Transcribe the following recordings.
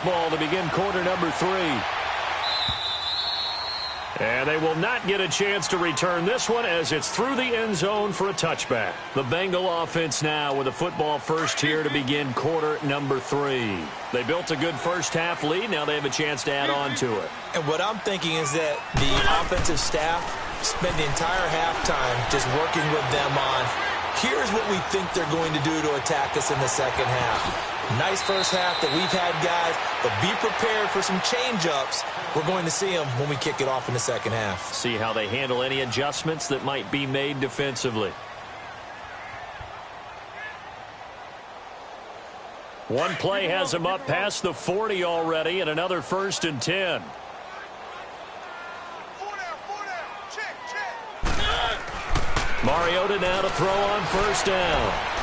football to begin quarter number 3. And they will not get a chance to return this one as it's through the end zone for a touchback. The Bengal offense now with a football first here to begin quarter number 3. They built a good first half lead. Now they have a chance to add on to it. And what I'm thinking is that the offensive staff spent the entire halftime just working with them on, here's what we think they're going to do to attack us in the second half. Nice first half that we've had, guys, but be prepared for some change-ups. We're going to see them when we kick it off in the second half. See how they handle any adjustments that might be made defensively. One play has them up past the 40 already, and another 1st and 10. Mariota now to throw on 1st down.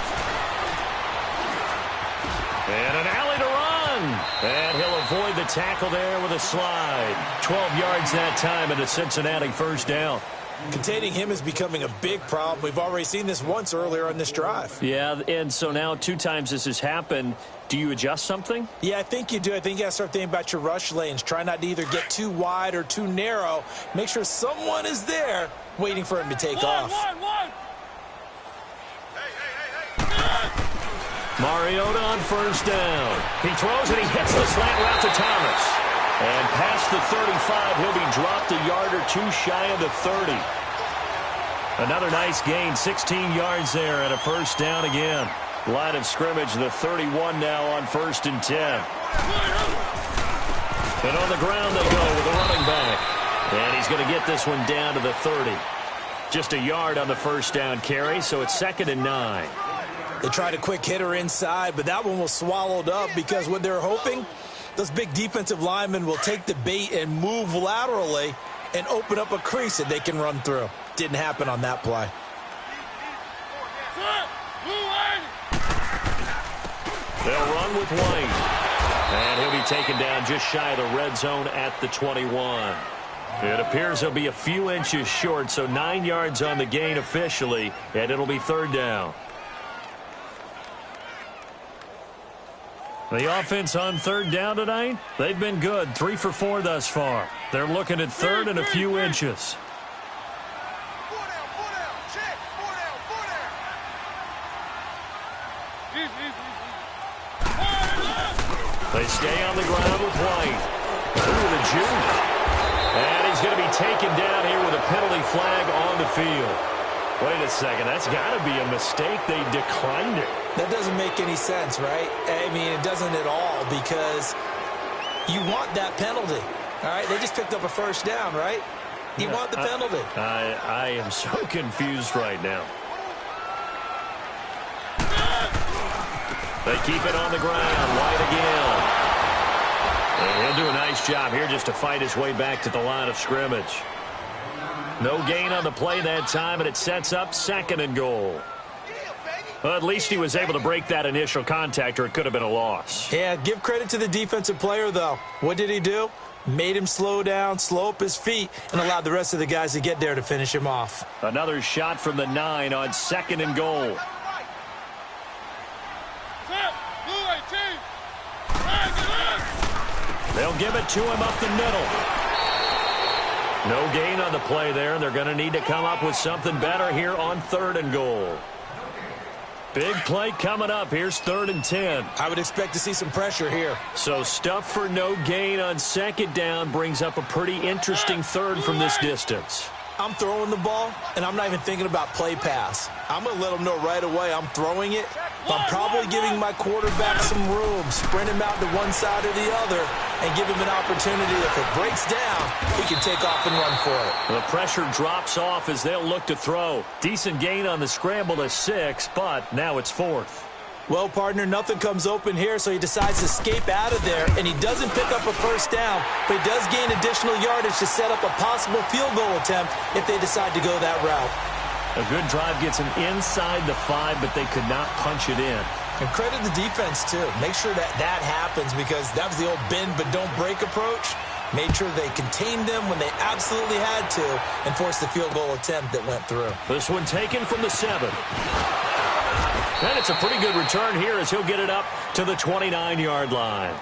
And an alley to run. And he'll avoid the tackle there with a slide. 12 yards that time and a Cincinnati 1st down. Containing him is becoming a big problem. We've already seen this once earlier on this drive. Yeah, and so now 2 times this has happened. Do you adjust something? Yeah, I think you do. I think you got to start thinking about your rush lanes. Try not to either get too wide or too narrow. Make sure someone is there waiting for him to take off. Mariota on 1st down. He throws and he hits the slant route to Thomas. And past the 35, he'll be dropped a yard or 2 shy of the 30. Another nice gain, 16 yards there and a 1st down again. Line of scrimmage, the 31 now on 1st and 10. And on the ground they go with the running back. And he's going to get this one down to the 30. Just a yard on the 1st down carry, so it's 2nd and 9. They tried a quick hitter inside, but that one was swallowed up because what they're hoping, those big defensive linemen will take the bait and move laterally and open up a crease that they can run through. Didn't happen on that play. They'll run with White. And he'll be taken down just shy of the red zone at the 21. It appears he'll be a few inches short, so 9 yards on the gain officially, and it'll be 3rd down. The offense on 3rd down tonight, they've been good. 3 for 4 thus far. They're looking at 3rd and a few inches. They stay on the ground with White. Ooh, the juke. And he's going to be taken down here with a penalty flag on the field. Wait a second. That's got to be a mistake. They declined it. That doesn't make any sense, right? I mean, it doesn't at all because you want that penalty. All right? They just picked up a 1st down, right? You want the penalty. I am so confused right now. They keep it on the ground. White again. And he'll do a nice job here just to fight his way back to the line of scrimmage. No gain on the play that time, and it sets up 2nd and goal. Well, at least he was able to break that initial contact, or it could have been a loss. Yeah, give credit to the defensive player, though. What did he do? Made him slow down, slow up his feet, and allowed the rest of the guys to get there to finish him off. Another shot from the 9 on 2nd and goal. They'll give it to him up the middle. No gain on the play there. They're going to need to come up with something better here on 3rd and goal. Big play coming up. Here's 3rd and 10. I would expect to see some pressure here. So stuff for no gain on 2nd down brings up a pretty interesting 3rd from this distance. I'm throwing the ball, and I'm not even thinking about play pass. I'm going to let them know right away I'm throwing it. But I'm probably giving my quarterback some room, sprint him out to one side or the other, and give him an opportunity. If it breaks down, he can take off and run for it. The pressure drops off as they'll look to throw. Decent gain on the scramble to 6, but now it's 4th. Well, partner, nothing comes open here, so he decides to escape out of there, and he doesn't pick up a 1st down, but he does gain additional yardage to set up a possible field goal attempt if they decide to go that route. A good drive gets him inside the 5, but they could not punch it in. And credit the defense, too. Make sure that happens because that was the old bend but don't break approach. Made sure they contained them when they absolutely had to and forced the field goal attempt that went through. This one taken from the 7. And it's a pretty good return here as he'll get it up to the 29-yard line.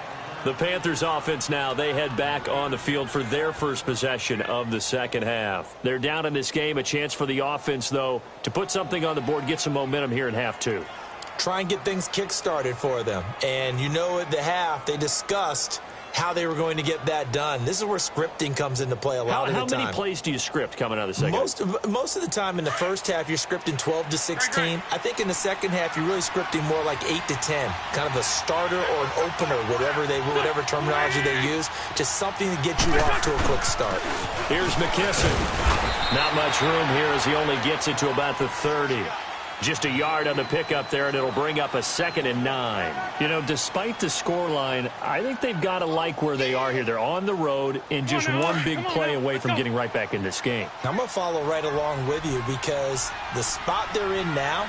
The Panthers offense now, they head back on the field for their first possession of the second half. They're down in this game. A chance for the offense, though, to put something on the board, get some momentum here in half two. Try and get things kick-started for them. And you know at the half, they discussed how they were going to get that done. This is where scripting comes into play a lot of the time. How many plays do you script coming out of the second half? Most of the time in the first half, you're scripting 12 to 16. I think in the second half, you're really scripting more like 8 to 10. Kind of a starter or an opener, whatever terminology they use. Just something to get you off to a quick start. Here's McKisson. Not much room here as he only gets it to about the 30. Just a yard on the pickup there, and it'll bring up a 2nd and 9. You know, despite the scoreline, I think they've got to like where they are here. They're on the road and just one big play away from getting right back in this game. I'm going to follow right along with you because the spot they're in now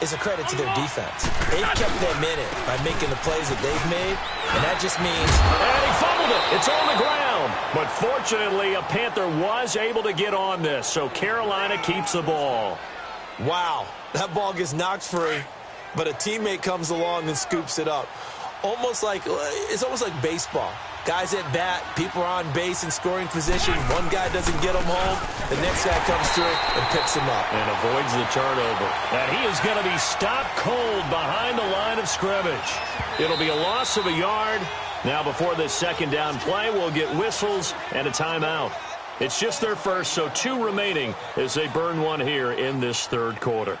is a credit to their defense. They've kept them in it by making the plays that they've made, and that just means... And he fumbled it. It's on the ground. But fortunately, a Panther was able to get on this, so Carolina keeps the ball. Wow, that ball gets knocked free, but a teammate comes along and scoops it up. It's almost like baseball. Guys at bat, people are on base in scoring position. One guy doesn't get them home. The next guy comes through and picks him up. And avoids the turnover. And he is going to be stopped cold behind the line of scrimmage. It'll be a loss of a yard. Now before this second down play, we'll get whistles and a timeout. It's just their first, so 2 remaining as they burn one here in this third quarter.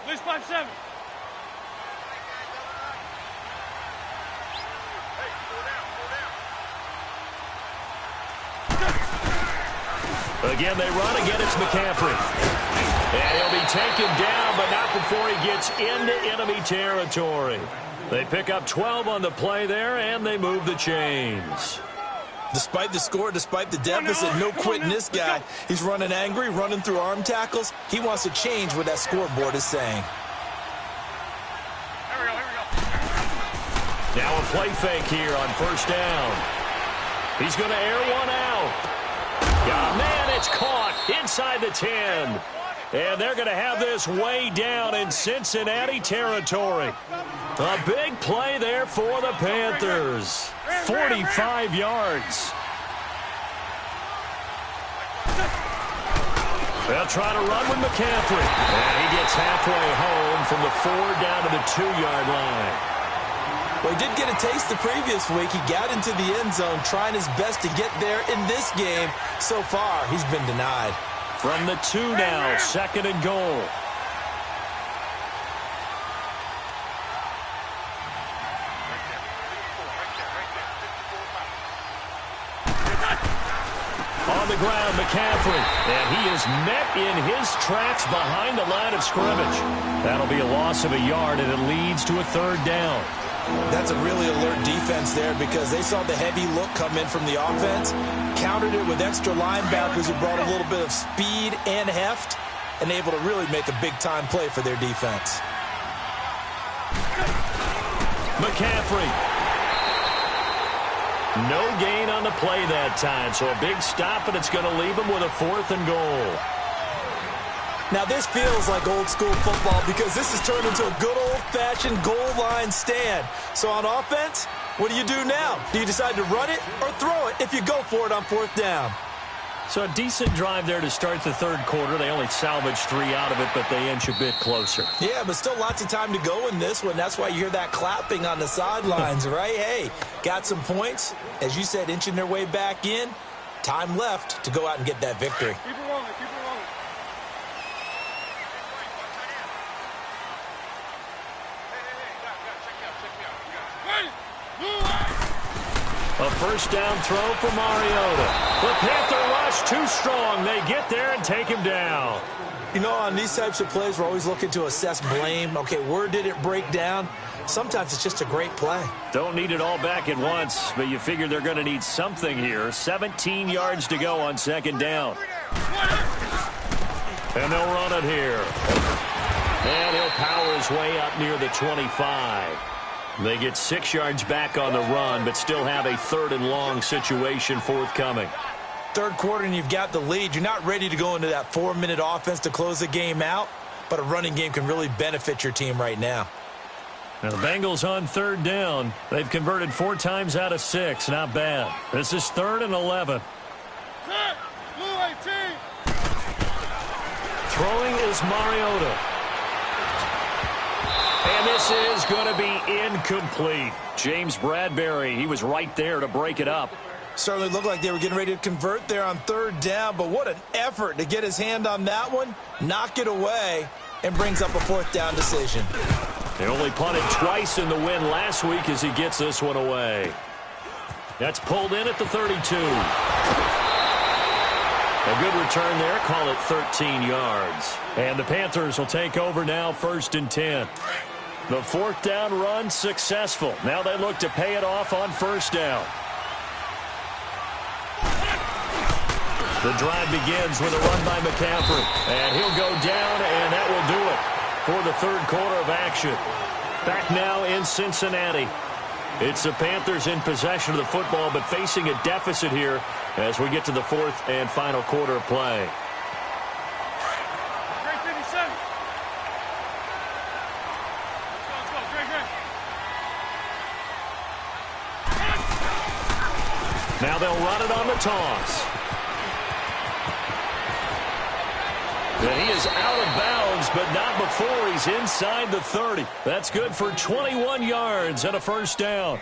List 5-7. Again, they run. Again, it's McCaffrey. And he'll be taken down, but not before he gets into enemy territory. They pick up 12 on the play there, and they move the chains. Despite the score, despite the deficit, no quitting this guy. He's running angry, running through arm tackles. He wants to change what that scoreboard is saying. Here we go. Now a play fake here on first down. He's going to air one out. Oh, man, it's caught inside the 10. And they're going to have this way down in Cincinnati territory. A big play there for the Panthers. 45 yards. They'll try to run with McCaffrey. And he gets halfway home from the 4 down to the 2-yard line. Well, he did get a taste the previous week. He got into the end zone trying his best to get there in this game. So far, he's been denied. From the 2 now, 2nd and goal. On the ground, McCaffrey. And he is met in his tracks behind the line of scrimmage. That'll be a loss of a yard, and it leads to a 3rd down. That's a really alert defense there because they saw the heavy look come in from the offense, countered it with extra linebackers who brought a little bit of speed and heft, and able to really make a big-time play for their defense. McCaffrey. No gain on the play that time, so a big stop, and it's going to leave him with a 4th and goal. Now, this feels like old-school football because this has turned into a good old-fashioned goal line stand. So on offense, what do you do now? Do you decide to run it or throw it if you go for it on 4th down? So a decent drive there to start the third quarter. They only salvaged 3 out of it, but they inch a bit closer. Yeah, but still lots of time to go in this one. That's why you hear that clapping on the sidelines, right? Hey, got some points. As you said, inching their way back in. Time left to go out and get that victory. Keep it rolling, keep it rolling. A first down throw for Mariota. The Panther rush too strong. They get there and take him down. You know, on these types of plays, we're always looking to assess blame. Okay, where did it break down? Sometimes it's just a great play. Don't need it all back at once, but you figure they're going to need something here. 17 yards to go on 2nd down. And they'll run it here. And he'll power his way up near the 25. They get 6 yards back on the run, but still have a 3rd and long situation forthcoming. Third quarter and you've got the lead. You're not ready to go into that 4-minute offense to close the game out. but a running game can really benefit your team right now. Now the Bengals on third down. They've converted 4 times out of 6. Not bad. This is 3rd and 11. Blue 18. Throwing is Mariota. And this is going to be incomplete. James Bradbury, he was right there to break it up. Certainly looked like they were getting ready to convert there on 3rd down, but what an effort to get his hand on that one, knock it away, and brings up a 4th down decision. They only punted twice in the win last week as he gets this one away. That's pulled in at the 32. A good return there, call it 13 yards. And the Panthers will take over now, 1st and 10. The 4th down run successful. Now they look to pay it off on 1st down. The drive begins with a run by McCaffrey. And he'll go down, and that will do it for the 3rd quarter of action. Back now in Cincinnati. It's the Panthers in possession of the football, but facing a deficit here as we get to the 4th and final quarter of play. Now they'll run it on the toss. And he is out of bounds, but not before he's inside the 30. That's good for 21 yards and a 1st down.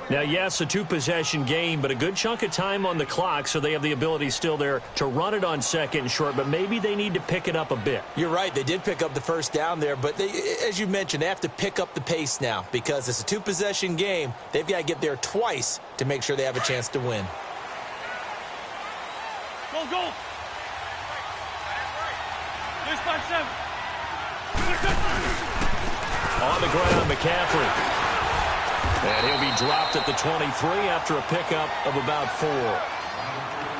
Now, yes, a 2-possession game, but a good chunk of time on the clock, so they have the ability still there to run it on 2nd and short, but maybe they need to pick it up a bit. You're right. They did pick up the 1st down there, but they, as you mentioned, they have to pick up the pace now because it's a 2-possession game. They've got to get there twice to make sure they have a chance to win. Go, go. This 5-7. On the ground, McCaffrey. And he'll be dropped at the 23 after a pickup of about 4.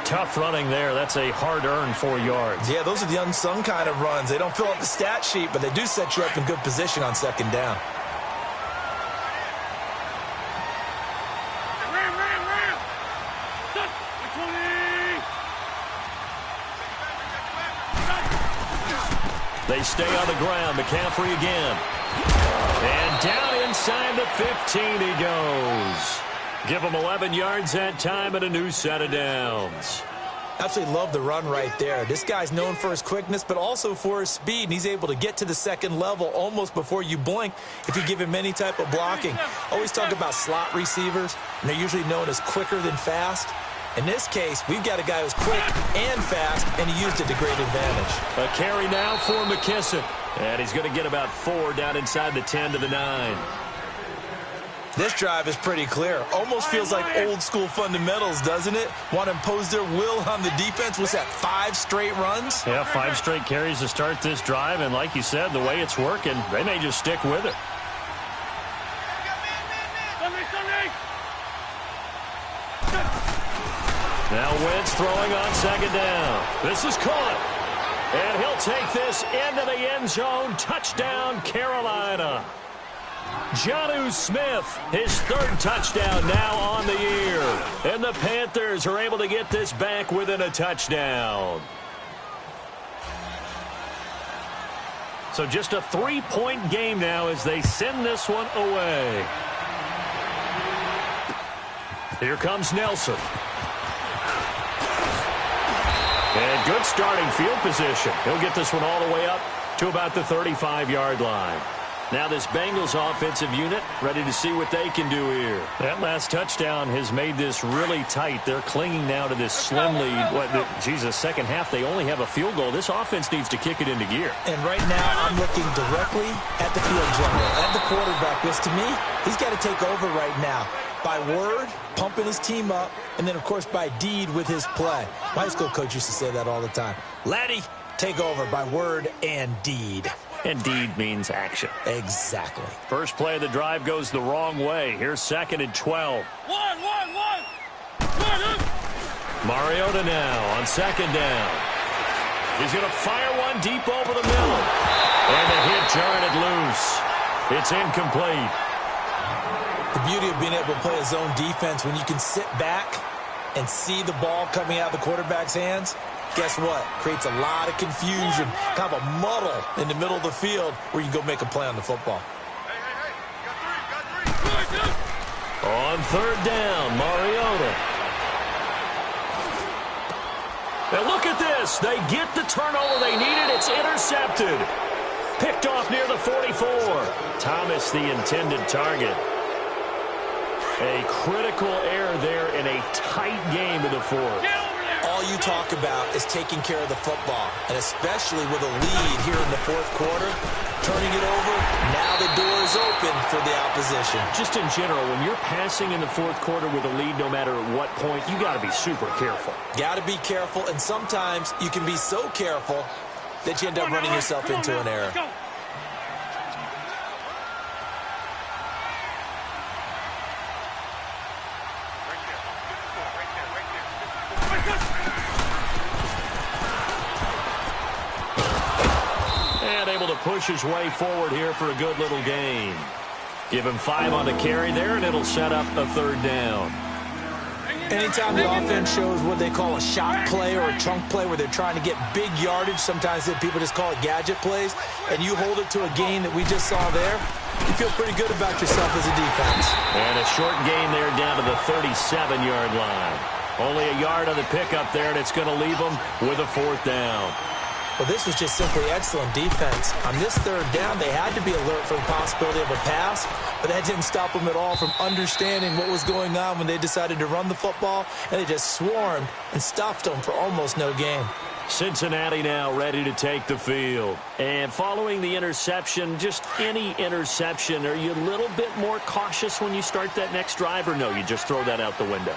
Tough running there. That's a hard-earned 4 yards. Yeah, those are the unsung kind of runs. They don't fill up the stat sheet, but they do set you up in good position on 2nd down. Ram. They stay on the ground. McCaffrey again. And down inside the 15 he goes. Give him 11 yards that time and a new set of downs. Absolutely love the run right there. This guy's known for his quickness, but also for his speed, and he's able to get to the 2nd level almost before you blink if you give him any type of blocking. Always talk about slot receivers, and they're usually known as quicker than fast. In this case, we've got a guy who's quick and fast, and he used it to great advantage. A carry now for McKissick. And he's going to get about 4 down inside the 10 to the 9. This drive is pretty clear. Almost feels like old school fundamentals, doesn't it? Want to impose their will on the defense. Was that 5 straight runs? Yeah, 5 straight carries to start this drive. And like you said, the way it's working, they may just stick with it. Now Wentz throwing on 2nd down. This is caught. And he'll take this into the end zone. Touchdown, Carolina. Jonnu Smith, his 3rd touchdown now on the year. And the Panthers are able to get this back within a touchdown. So just a 3-point game now as they send this one away. Here comes Nelson. And good starting field position. He'll get this one all the way up to about the 35-yard line. Now this Bengals offensive unit ready to see what they can do here. That last touchdown has made this really tight. They're clinging now to this slim lead. Second half, they only have a field goal. This offense needs to kick it into gear. And right now, I'm looking directly at the field general, at the quarterback, because to me, he's got to take over right now. By word, pumping his team up, and then, of course, by deed with his play. My high school coach used to say that all the time. Laddie, take over by word and deed. And deed means action. Exactly. First play of the drive goes the wrong way. Here's 2nd and 12. One. Mariota now on 2nd down. He's going to fire one deep over the middle. And the hit jarred it loose. It's incomplete. The beauty of being able to play a zone defense when you can sit back and see the ball coming out of the quarterback's hands, guess what? Creates a lot of confusion, kind of a muddle in the middle of the field where you can go make a play on the football. Hey, got three. On third down, Mariota. And look at this. They get the turnover they needed. It's intercepted. Picked off near the 44. Thomas, the intended target. A critical error there in a tight game in the fourth. All you talk about is taking care of the football, and especially with a lead here in the fourth quarter, turning it over, now the door is open for the opposition. Just in general, when you're passing in the fourth quarter with a lead, no matter at what point, you got to be super careful. Got to be careful, and sometimes you can be so careful that you end up running yourself into an error. And able to push his way forward here for a good little gain. Give him 5 on the carry there, and it'll set up a third down. Anytime the offense shows what they call a shot play or a chunk play where they're trying to get big yardage, sometimes people just call it gadget plays, and you hold it to a gain that we just saw there, you feel pretty good about yourself as a defense. And a short gain there down to the 37-yard line. Only a yard on the pickup there, and it's going to leave them with a fourth down. Well, this was just simply excellent defense. On this third down, they had to be alert for the possibility of a pass, but that didn't stop them at all from understanding what was going on when they decided to run the football, and they just swarmed and stuffed them for almost no gain. Cincinnati now ready to take the field. And following the interception, just any interception, are you a little bit more cautious when you start that next drive, or no, you just throw that out the window?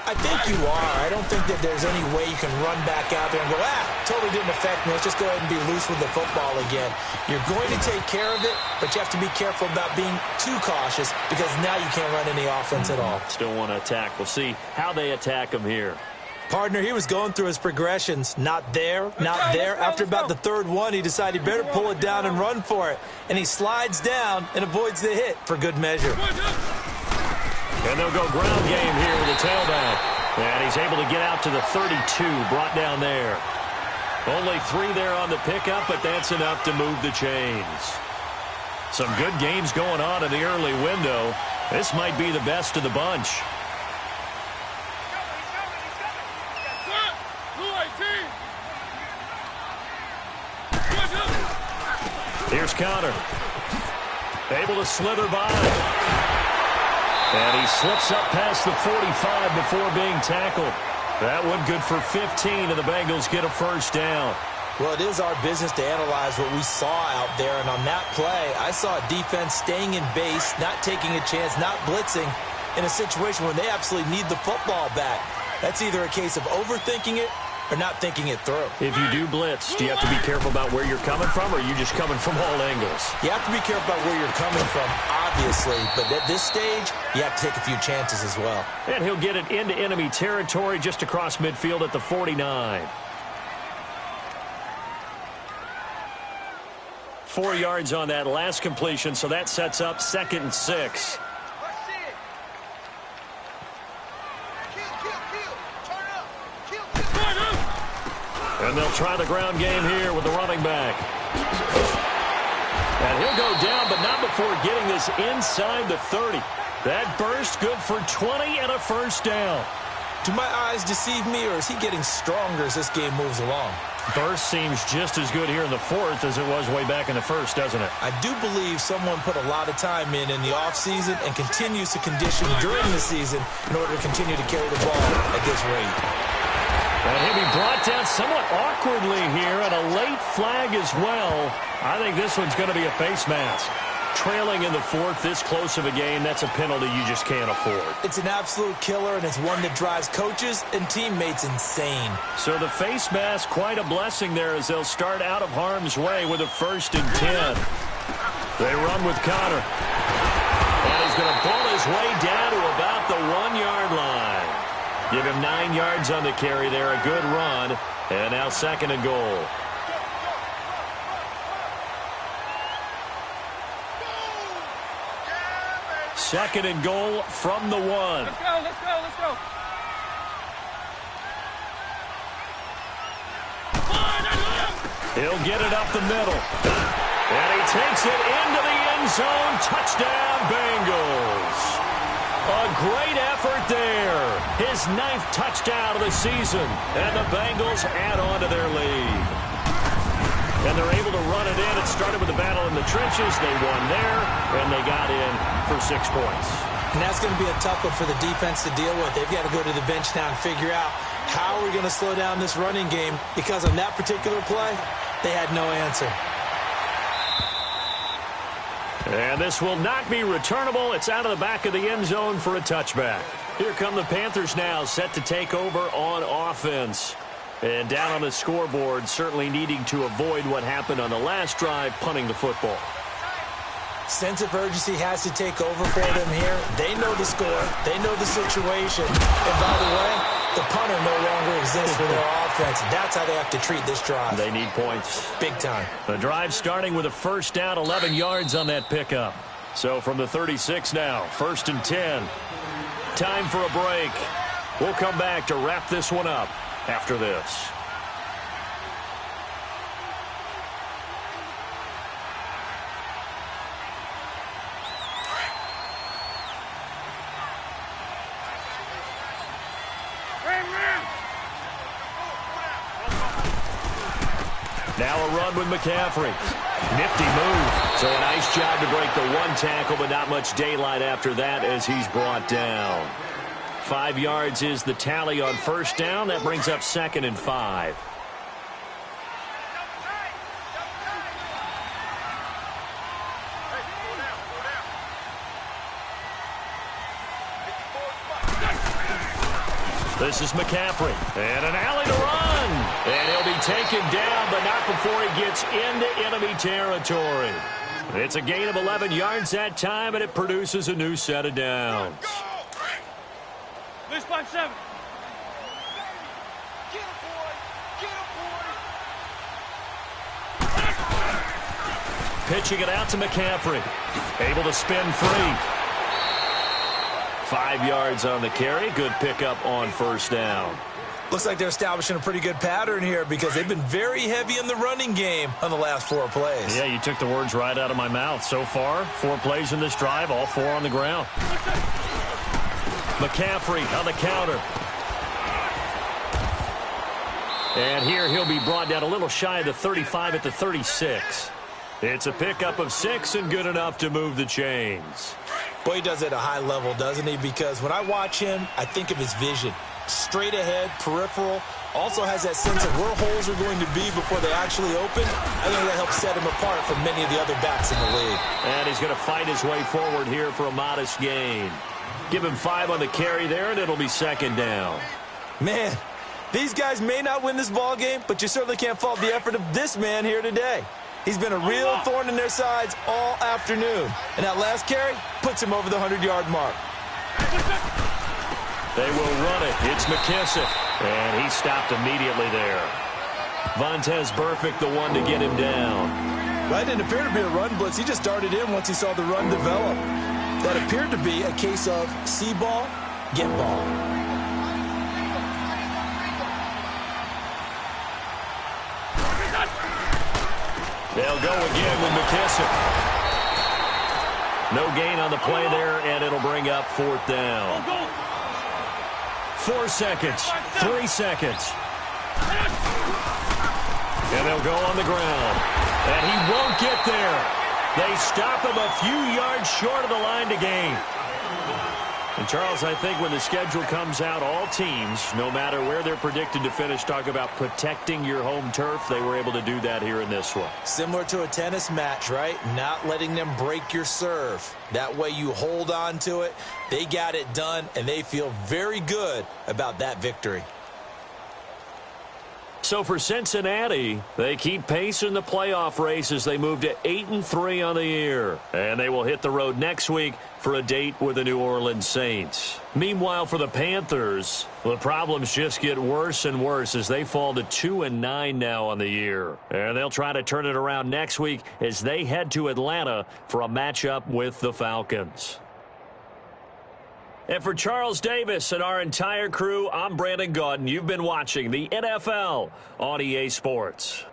I think you are. I don't think that there's any way you can run back out there and go, totally didn't affect me. Let's just go ahead and be loose with the football again. You're going to take care of it, but you have to be careful about being too cautious because now you can't run any offense at all. Still want to attack. We'll see how they attack him here. Partner, he was going through his progressions. Not there, not there. After about the third one, he decided he better pull it down and run for it. And he slides down and avoids the hit for good measure. And they'll go ground game here with the tailback. And he's able to get out to the 32, brought down there. Only 3 there on the pickup, but that's enough to move the chains. Some good games going on in the early window. This might be the best of the bunch. Here's Connor. Able to slither by. And he slips up past the 45 before being tackled. That one good for 15, and the Bengals get a first down. Well, it is our business to analyze what we saw out there, and on that play, I saw a defense staying in base, not taking a chance, not blitzing, in a situation where they absolutely need the football back. That's either a case of overthinking it or not thinking it through. If you do blitz, do you have to be careful about where you're coming from, or are you just coming from all angles? You have to be careful about where you're coming from, obviously, but at this stage, you have to take a few chances as well. And he'll get it into enemy territory just across midfield at the 49. 4 yards on that last completion, so that sets up 2nd and 6. And they'll try the ground game here with the running back. And he'll go down, but not before getting this inside the 30. That burst good for 20 and a first down. Do my eyes deceive me, or is he getting stronger as this game moves along? Burst seems just as good here in the fourth as it was way back in the first, doesn't it? I do believe someone put a lot of time in the offseason and continues to condition during the season in order to continue to carry the ball at this rate. And he'll be brought down somewhat awkwardly here, and a late flag as well. I think this one's going to be a face mask. Trailing in the fourth, this close of a game, that's a penalty you just can't afford. It's an absolute killer, and it's one that drives coaches and teammates insane. So the face mask, quite a blessing there as they'll start out of harm's way with a 1st and 10. They run with Connor. And he's going to pull his way down to about the 1-yard line. Give him 9 yards on the carry there, a good run. And now 2nd and goal. Second and goal from the 1. Let's go, let's go, let's go. He'll get it up the middle. And he takes it into the end zone. Touchdown, Bengals. A great effort there. His 9th touchdown of the season. And the Bengals add on to their lead. And they're able to run it in. It started with a battle in the trenches. They won there, and they got in for 6 points. And that's going to be a tough one for the defense to deal with. They've got to go to the bench now and figure out how we're going to slow down this running game, because on that particular play, they had no answer. And this will not be returnable. It's out of the back of the end zone for a touchback. Here come the Panthers now, set to take over on offense. And down on the scoreboard, certainly needing to avoid what happened on the last drive, punting the football. Sense of urgency has to take over for them here. They know the score. They know the situation. And by the way, the punter no longer exists for their offense. That's how they have to treat this drive. They need points. Big time. The drive starting with a first down, 11 yards on that pickup. So from the 36 now, 1st and 10. Time for a break. We'll come back to wrap this one up after this. Now a run with McCaffrey. Nifty move. So a nice job to break the 1 tackle, but not much daylight after that as he's brought down. 5 yards is the tally on first down. That brings up 2nd and 5. This is McCaffrey. And an alley to run. And he'll be taken down, but not before he gets into enemy territory. It's a gain of 11 yards that time, and it produces a new set of downs. This by 7. Pitching it out to McCaffrey. Able to spin free. 5 yards on the carry. Good pickup on first down. Looks like they're establishing a pretty good pattern here, because they've been very heavy in the running game on the last 4 plays. Yeah, you took the words right out of my mouth. So far, 4 plays in this drive, all 4 on the ground. McCaffrey on the counter. And here he'll be brought down a little shy of the 35 at the 36. It's a pickup of 6 and good enough to move the chains. Boy, he does it at a high level, doesn't he? Because when I watch him, I think of his vision. Straight ahead, peripheral. Also has that sense of where holes are going to be before they actually open. I think that helps set him apart from many of the other backs in the league. And he's going to fight his way forward here for a modest gain. Give him 5 on the carry there, and it'll be 2nd down. Man, these guys may not win this ball game, but you certainly can't fault the effort of this man here today. He's been a real thorn in their sides all afternoon. And that last carry puts him over the 100-yard mark. They will run it. It's McKissick. And he stopped immediately there. Vontaze Burfict, the one to get him down. That didn't appear to be a run blitz. He just darted in once he saw the run develop. That appeared to be a case of see ball, get ball. They'll go again with McKissick. No gain on the play there, and it'll bring up 4th down. 4 seconds, 3 seconds. And they'll go on the ground. And he won't get there. They stop him a few yards short of the line to gain. And, Charles, I think when the schedule comes out, all teams, no matter where they're predicted to finish, talk about protecting your home turf. They were able to do that here in this one. Similar to a tennis match, right? Not letting them break your serve. That way you hold on to it. They got it done, and they feel very good about that victory. So for Cincinnati, they keep pace in the playoff race as they move to 8-3 on the year. And they will hit the road next week for a date with the New Orleans Saints. Meanwhile, for the Panthers, the problems just get worse and worse as they fall to 2-9 now on the year. And they'll try to turn it around next week as they head to Atlanta for a matchup with the Falcons. And for Charles Davis and our entire crew, I'm Brandon Gaudin. You've been watching the NFL on EA Sports.